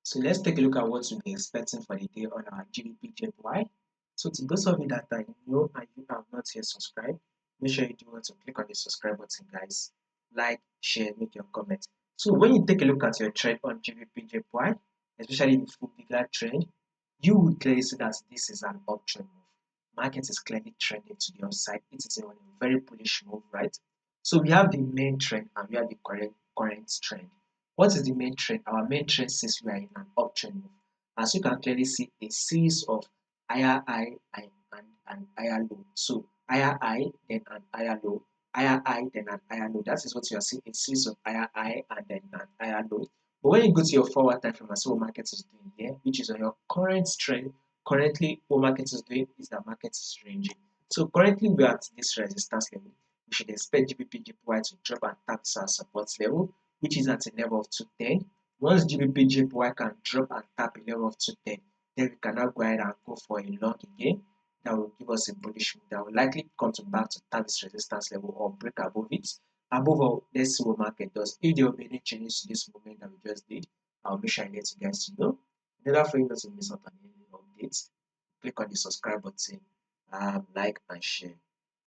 So let's take a look at what we'll be expecting for the day on our GBPJPY. So to those of you that are new and you have not yet subscribed, make sure you do want to click on the subscribe button, guys. Like, share, make your comment. So when you take a look at your trend on GBPJPY, especially the full bigger trend, you will clearly see that this is an uptrend move. Market is clearly trending to the upside. It is a very bullish move, right? So we have the main trend and we have the current trend. What is the main trend? Our main trend says we are in an uptrend move. As you can clearly see, a series of higher high and higher low. So higher high, then an higher low, higher high, then an higher low. That is what you are seeing, a series of higher high and then an higher low. But when you go to your forward time frame and see what market is doing here, which is on your current trend, currently what market is doing is that market is ranging. So currently we are at this resistance level. We should expect GBPJPY to drop and tap our support level, which is at a level of 210. Once GBPJPY can drop and tap a level of 210, then we can now go ahead and go for a long again. That will give us a bullish move that will likely come to back to tap this resistance level or break above it. Above all, let's see what market does. If there will be any changes to this movement that we just did, I'll make sure I let you guys to know. In order for you not to miss out on any updates, click on the subscribe button, like and share.